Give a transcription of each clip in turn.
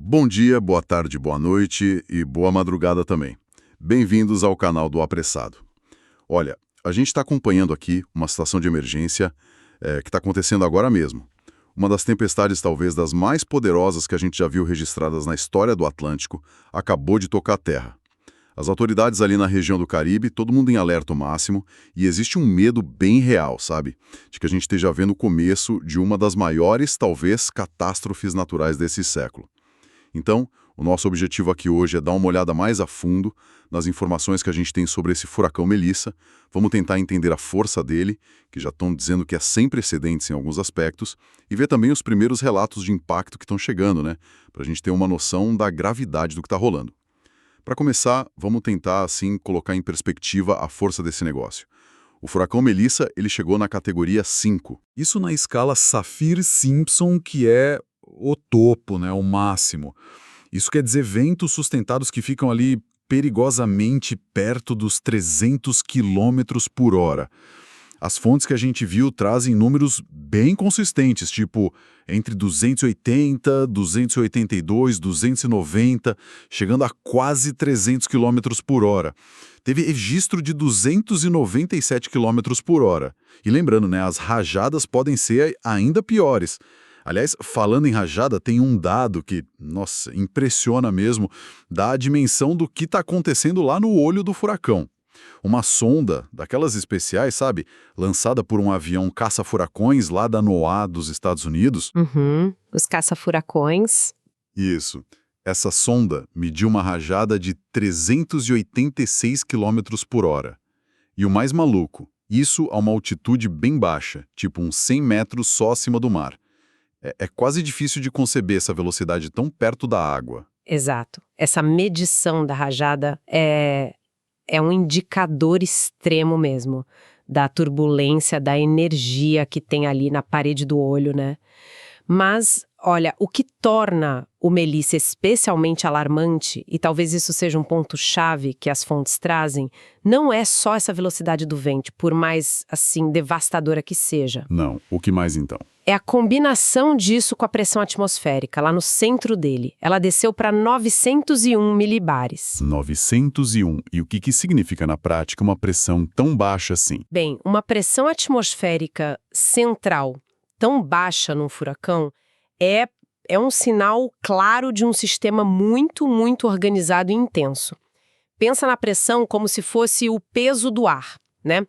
Bom dia, boa tarde, boa noite e boa madrugada também. Bem-vindos ao canal do Apressado. Olha, a gente está acompanhando aqui uma situação de emergência que está acontecendo agora mesmo. Uma das tempestades talvez das mais poderosas que a gente já viu registradas na história do Atlântico acabou de tocar a terra. As autoridades ali na região do Caribe, todo mundo em alerta máximo, e existe um medo bem real, sabe? De que a gente esteja vendo o começo de uma das maiores, talvez, catástrofes naturais desse século. Então, o nosso objetivo aqui hoje é dar uma olhada mais a fundo nas informações que a gente tem sobre esse furacão Melissa. Vamos tentar entender a força dele, que já estão dizendo que é sem precedentes em alguns aspectos, e ver também os primeiros relatos de impacto que estão chegando, né? Para a gente ter uma noção da gravidade do que está rolando. Para começar, vamos tentar, assim, colocar em perspectiva a força desse negócio. O furacão Melissa, ele chegou na categoria 5. Isso na escala Saffir-Simpson, que é o topo, né, o máximo. Isso quer dizer ventos sustentados que ficam ali perigosamente perto dos 300 quilômetros por hora. As fontes que a gente viu trazem números bem consistentes, tipo entre 280, 282, 290, chegando a quase 300 km por hora. Teve registro de 297 km por hora. E lembrando, né, as rajadas podem ser ainda piores. Aliás, falando em rajada, tem um dado que, nossa, impressiona mesmo, dá a dimensão do que está acontecendo lá no olho do furacão. Uma sonda, daquelas especiais, sabe? Lançada por um avião caça-furacões lá da NOAA dos Estados Unidos. Os caça-furacões. Isso. Essa sonda mediu uma rajada de 386 km por hora. E o mais maluco, isso a uma altitude bem baixa, tipo uns 100 metros só acima do mar. É quase difícil de conceber essa velocidade tão perto da água. Exato. Essa medição da rajada é um indicador extremo mesmo da turbulência, da energia que tem ali na parede do olho, né? Mas, olha, o que torna o Melissa especialmente alarmante, e talvez isso seja um ponto-chave que as fontes trazem, não é só essa velocidade do vento, por mais, assim, devastadora que seja. Não, o que mais então? É a combinação disso com a pressão atmosférica, lá no centro dele. Ela desceu para 901 milibares. 901. E o que significa na prática uma pressão tão baixa assim? Bem, uma pressão atmosférica central tão baixa num furacão é um sinal claro de um sistema muito, muito organizado e intenso. Pensa na pressão como se fosse o peso do ar, né?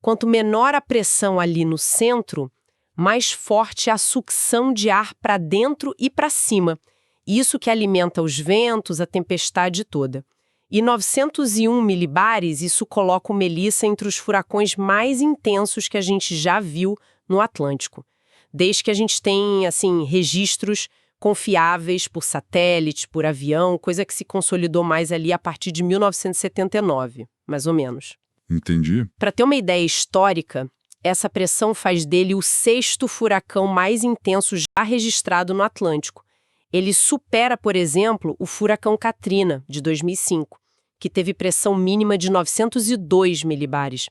Quanto menor a pressão ali no centro, mais forte é a sucção de ar para dentro e para cima. Isso que alimenta os ventos, a tempestade toda. E 901 milibares, isso coloca o Melissa entre os furacões mais intensos que a gente já viu no Atlântico. Desde que a gente tem, assim, registros confiáveis por satélite, por avião, coisa que se consolidou mais ali a partir de 1979, mais ou menos. Entendi. Para ter uma ideia histórica, essa pressão faz dele o 6º furacão mais intenso já registrado no Atlântico. Ele supera, por exemplo, o furacão Katrina, de 2005, que teve pressão mínima de 902 milibares.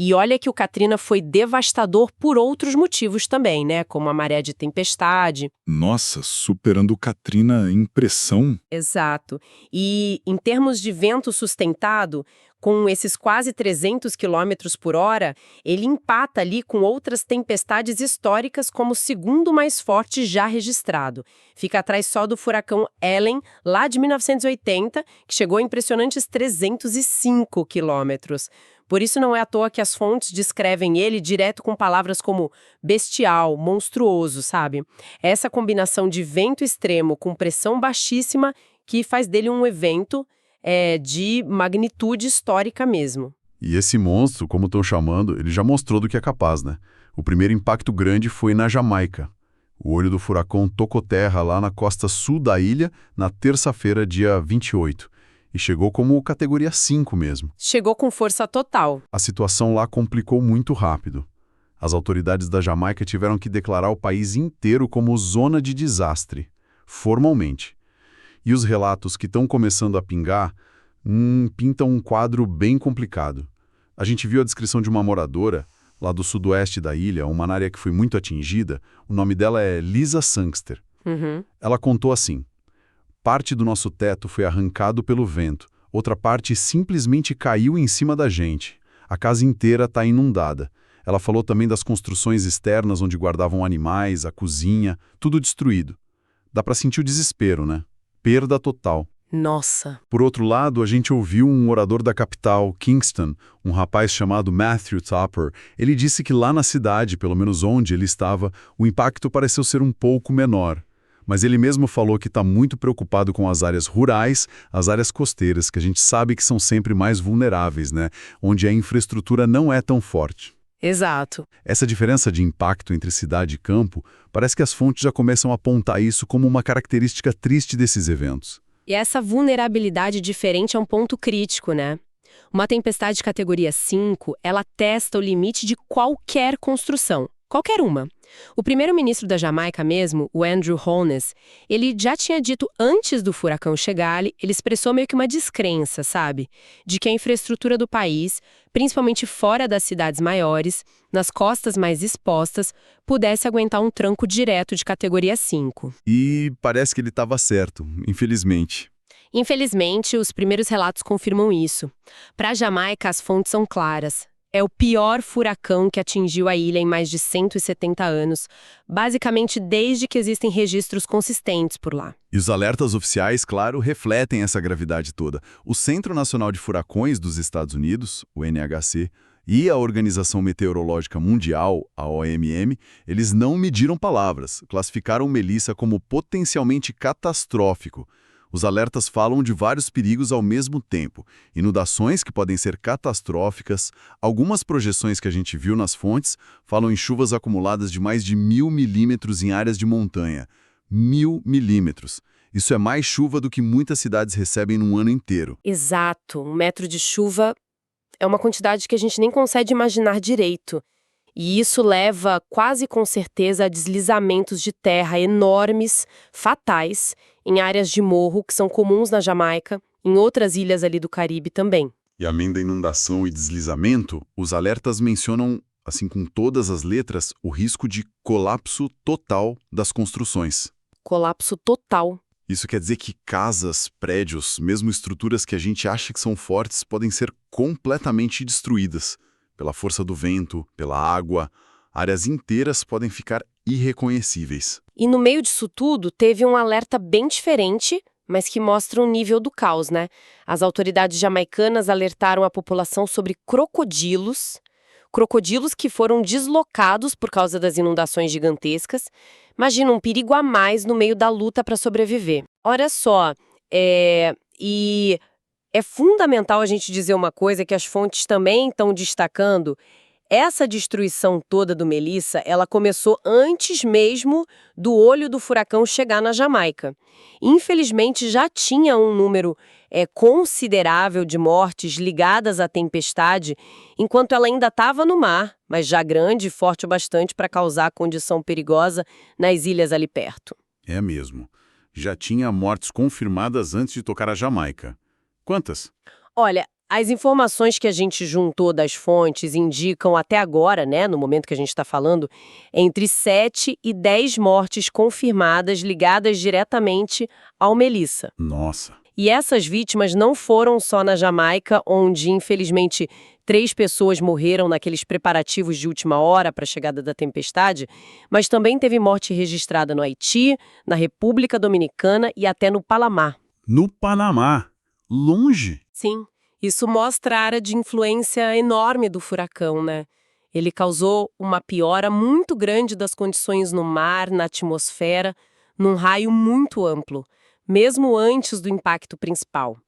E olha que o Katrina foi devastador por outros motivos também, né? Como a maré de tempestade. Nossa, superando o Katrina em pressão. Exato. E em termos de vento sustentado, com esses quase 300 km por hora, ele empata ali com outras tempestades históricas como o segundo mais forte já registrado. Fica atrás só do furacão Ellen, lá de 1980, que chegou a impressionantes 305 quilômetros. Por isso não é à toa que as fontes descrevem ele direto com palavras como bestial, monstruoso, sabe? É essa combinação de vento extremo com pressão baixíssima que faz dele um evento de magnitude histórica mesmo. E esse monstro, como estão chamando, ele já mostrou do que é capaz, né? O primeiro impacto grande foi na Jamaica. O olho do furacão tocou terra lá na costa sul da ilha na terça-feira, dia 28. E chegou como categoria 5 mesmo. Chegou com força total. A situação lá complicou muito rápido. As autoridades da Jamaica tiveram que declarar o país inteiro como zona de desastre, formalmente. E os relatos que estão começando a pingar pintam um quadro bem complicado. A gente viu a descrição de uma moradora, lá do sudoeste da ilha, uma área que foi muito atingida. O nome dela é Lisa Sangster. Ela contou assim: Parte do nosso teto foi arrancado pelo vento, outra parte simplesmente caiu em cima da gente. A casa inteira está inundada. Ela falou também das construções externas onde guardavam animais, a cozinha, tudo destruído. Dá para sentir o desespero, né? Perda total. Nossa. Por outro lado, a gente ouviu um morador da capital, Kingston, um rapaz chamado Matthew Topper. Ele disse que lá na cidade, pelo menos onde ele estava, o impacto pareceu ser um pouco menor. Mas ele mesmo falou que está muito preocupado com as áreas rurais, as áreas costeiras, que a gente sabe que são sempre mais vulneráveis, né? Onde a infraestrutura não é tão forte. Exato. Essa diferença de impacto entre cidade e campo, parece que as fontes já começam a apontar isso como uma característica triste desses eventos. E essa vulnerabilidade diferente é um ponto crítico, né? Uma tempestade de categoria 5, ela testa o limite de qualquer construção. Qualquer uma. O primeiro-ministro da Jamaica mesmo, o Andrew Holness, ele já tinha dito antes do furacão chegar, ele expressou meio que uma descrença, sabe? De que a infraestrutura do país, principalmente fora das cidades maiores, nas costas mais expostas, pudesse aguentar um tranco direto de categoria 5. E parece que ele estava certo, infelizmente. Infelizmente, os primeiros relatos confirmam isso. Para a Jamaica, as fontes são claras. É o pior furacão que atingiu a ilha em mais de 170 anos, basicamente desde que existem registros consistentes por lá. E os alertas oficiais, claro, refletem essa gravidade toda. O Centro Nacional de Furacões dos Estados Unidos, o NHC, e a Organização Meteorológica Mundial, a OMM, eles não mediram palavras, classificaram Melissa como potencialmente catastrófico. Os alertas falam de vários perigos ao mesmo tempo, inundações que podem ser catastróficas, algumas projeções que a gente viu nas fontes falam em chuvas acumuladas de mais de 1.000 milímetros em áreas de montanha. 1.000 milímetros. Isso é mais chuva do que muitas cidades recebem num ano inteiro. Exato, 1 metro de chuva é uma quantidade que a gente nem consegue imaginar direito. E isso leva, quase com certeza, a deslizamentos de terra enormes, fatais, em áreas de morro que são comuns na Jamaica, em outras ilhas ali do Caribe também. E além da inundação e deslizamento, os alertas mencionam, assim com todas as letras, o risco de colapso total das construções. Colapso total. Isso quer dizer que casas, prédios, mesmo estruturas que a gente acha que são fortes, podem ser completamente destruídas. Pela força do vento, pela água, áreas inteiras podem ficar irreconhecíveis. E no meio disso tudo, teve um alerta bem diferente, mas que mostra o nível do caos, né? As autoridades jamaicanas alertaram a população sobre crocodilos que foram deslocados por causa das inundações gigantescas. Imagina um perigo a mais no meio da luta para sobreviver. Olha só, é fundamental a gente dizer uma coisa que as fontes também estão destacando. Essa destruição toda do Melissa, ela começou antes mesmo do olho do furacão chegar na Jamaica. Infelizmente, já tinha um número considerável de mortes ligadas à tempestade, enquanto ela ainda estava no mar, mas já grande e forte o bastante para causar condição perigosa nas ilhas ali perto. É mesmo. Já tinha mortes confirmadas antes de tocar a Jamaica. Quantas? Olha, as informações que a gente juntou das fontes indicam até agora, né, no momento que a gente está falando, entre 7 e 10 mortes confirmadas ligadas diretamente ao Melissa. Nossa. E essas vítimas não foram só na Jamaica, onde, infelizmente, 3 pessoas morreram naqueles preparativos de última hora para a chegada da tempestade, mas também teve morte registrada no Haiti, na República Dominicana e até no Panamá. No Panamá? Longe? Sim, isso mostra a área de influência enorme do furacão, né? Ele causou uma piora muito grande das condições no mar, na atmosfera, num raio muito amplo, mesmo antes do impacto principal.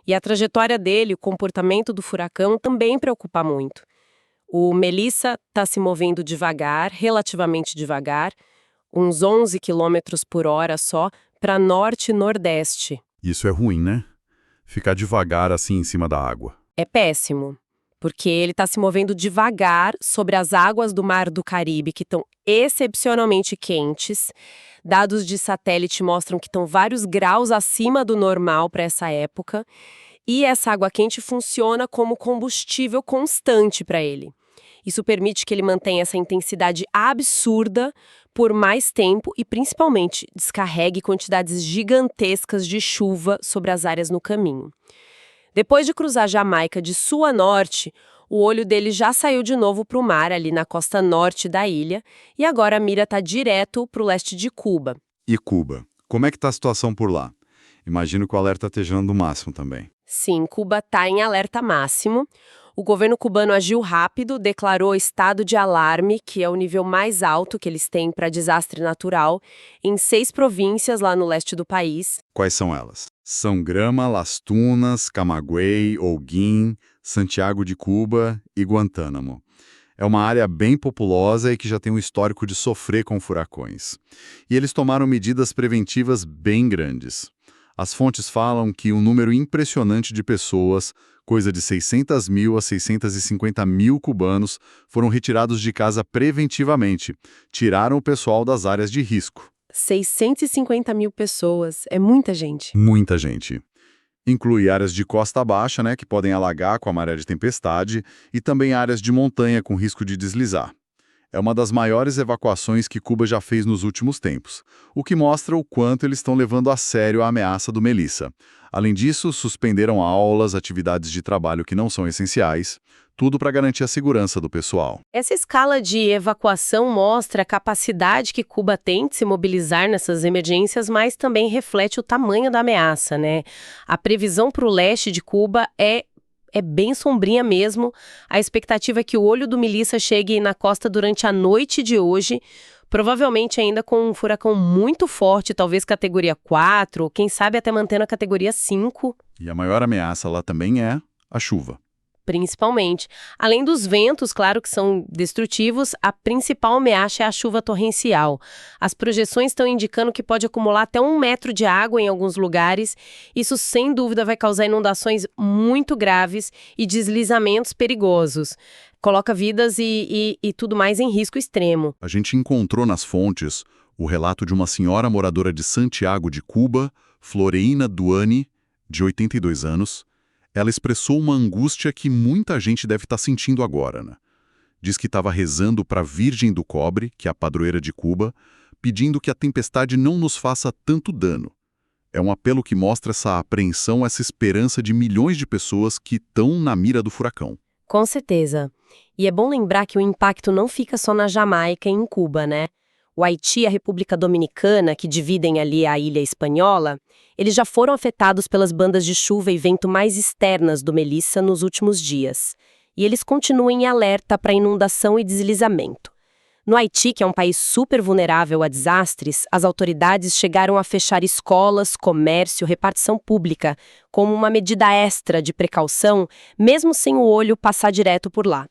E a trajetória dele, o comportamento do furacão também preocupa muito. O Melissa está se movendo devagar, relativamente devagar, uns 11 km por hora só, para norte e nordeste. Isso é ruim, né? Ficar devagar assim em cima da água. É péssimo, porque ele está se movendo devagar sobre as águas do Mar do Caribe, que estão excepcionalmente quentes. Dados de satélite mostram que estão vários graus acima do normal para essa época. E essa água quente funciona como combustível constante para ele. Isso permite que ele mantenha essa intensidade absurda por mais tempo e, principalmente, descarregue quantidades gigantescas de chuva sobre as áreas no caminho. Depois de cruzar a Jamaica de sul a norte, o olho dele já saiu de novo para o mar, ali na costa norte da ilha, e agora a mira está direto para o leste de Cuba. E Cuba? Como é que está a situação por lá? Imagino que o alerta esteja no máximo também. Sim, Cuba está em alerta máximo. O governo cubano agiu rápido, declarou estado de alarme, que é o nível mais alto que eles têm para desastre natural, em 6 províncias lá no leste do país. Quais são elas? São Grama, Las Tunas, Camagüey, Holguín, Santiago de Cuba e Guantánamo. É uma área bem populosa e que já tem um histórico de sofrer com furacões. E eles tomaram medidas preventivas bem grandes. As fontes falam que um número impressionante de pessoas, coisa de 600 mil a 650 mil cubanos, foram retirados de casa preventivamente. Tiraram o pessoal das áreas de risco. 650 mil pessoas, é muita gente. Muita gente. Inclui áreas de costa baixa, né, que podem alagar com a maré de tempestade, e também áreas de montanha com risco de deslizar. É uma das maiores evacuações que Cuba já fez nos últimos tempos, o que mostra o quanto eles estão levando a sério a ameaça do Melissa. Além disso, suspenderam aulas, atividades de trabalho que não são essenciais, tudo para garantir a segurança do pessoal. Essa escala de evacuação mostra a capacidade que Cuba tem de se mobilizar nessas emergências, mas também reflete o tamanho da ameaça, né? A previsão para o leste de Cuba é bem sombrinha mesmo. A expectativa é que o olho do Melissa chegue na costa durante a noite de hoje, provavelmente ainda com um furacão muito forte, talvez categoria 4, ou quem sabe até mantendo a categoria 5. E a maior ameaça lá também é a chuva. Principalmente. Além dos ventos, claro que são destrutivos, a principal ameaça é a chuva torrencial. As projeções estão indicando que pode acumular até 1 metro de água em alguns lugares. Isso, sem dúvida, vai causar inundações muito graves e deslizamentos perigosos. Coloca vidas e tudo mais em risco extremo. A gente encontrou nas fontes o relato de uma senhora moradora de Santiago de Cuba, Floreina Duani, de 82 anos. Ela expressou uma angústia que muita gente deve estar sentindo agora, né? Diz que estava rezando para a Virgem do Cobre, que é a padroeira de Cuba, pedindo que a tempestade não nos faça tanto dano. É um apelo que mostra essa apreensão, essa esperança de milhões de pessoas que estão na mira do furacão. Com certeza. E é bom lembrar que o impacto não fica só na Jamaica e em Cuba, né? O Haiti e a República Dominicana, que dividem ali a ilha espanhola, eles já foram afetados pelas bandas de chuva e vento mais externas do Melissa nos últimos dias. E eles continuam em alerta para inundação e deslizamento. No Haiti, que é um país super vulnerável a desastres, as autoridades chegaram a fechar escolas, comércio, repartição pública, como uma medida extra de precaução, mesmo sem o olho passar direto por lá.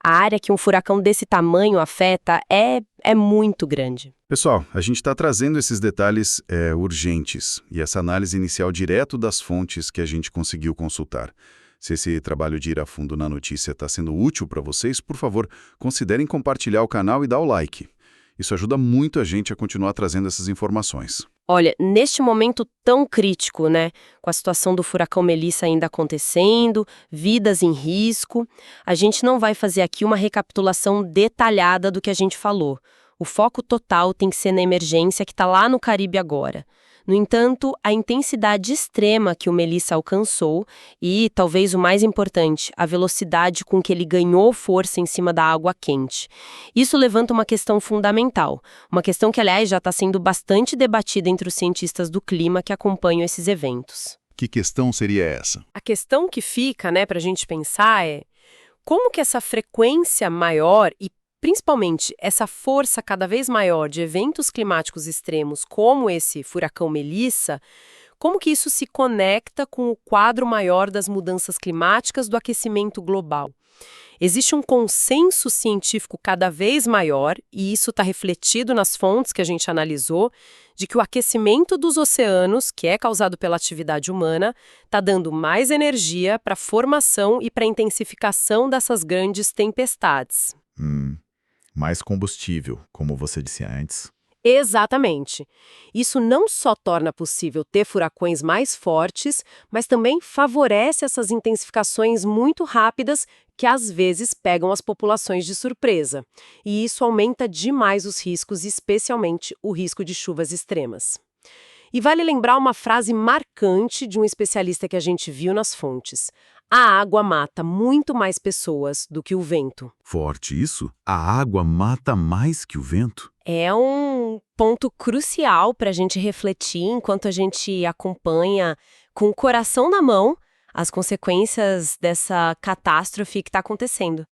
A área que um furacão desse tamanho afeta é muito grande. Pessoal, a gente está trazendo esses detalhes urgentes e essa análise inicial direto das fontes que a gente conseguiu consultar. Se esse trabalho de ir a fundo na notícia está sendo útil para vocês, por favor, considerem compartilhar o canal e dar o like. Isso ajuda muito a gente a continuar trazendo essas informações. Olha, neste momento tão crítico, né, com a situação do furacão Melissa ainda acontecendo, vidas em risco, a gente não vai fazer aqui uma recapitulação detalhada do que a gente falou. O foco total tem que ser na emergência que está lá no Caribe agora. No entanto, a intensidade extrema que o Melissa alcançou e, talvez o mais importante, a velocidade com que ele ganhou força em cima da água quente. Isso levanta uma questão fundamental, uma questão que, aliás, já está sendo bastante debatida entre os cientistas do clima que acompanham esses eventos. Que questão seria essa? A questão que fica, né, para a gente pensar é como que essa frequência maior e principalmente essa força cada vez maior de eventos climáticos extremos, como esse furacão Melissa, como que isso se conecta com o quadro maior das mudanças climáticas do aquecimento global? Existe um consenso científico cada vez maior, e isso está refletido nas fontes que a gente analisou, de que o aquecimento dos oceanos, que é causado pela atividade humana, está dando mais energia para a formação e para a intensificação dessas grandes tempestades. Mais combustível, como você disse antes. Exatamente. Isso não só torna possível ter furacões mais fortes, mas também favorece essas intensificações muito rápidas que às vezes pegam as populações de surpresa. E isso aumenta demais os riscos, especialmente o risco de chuvas extremas. E vale lembrar uma frase marcante de um especialista que a gente viu nas fontes: a água mata muito mais pessoas do que o vento. Forte isso? A água mata mais que o vento? É um ponto crucial para a gente refletir enquanto a gente acompanha com o coração na mão as consequências dessa catástrofe que está acontecendo.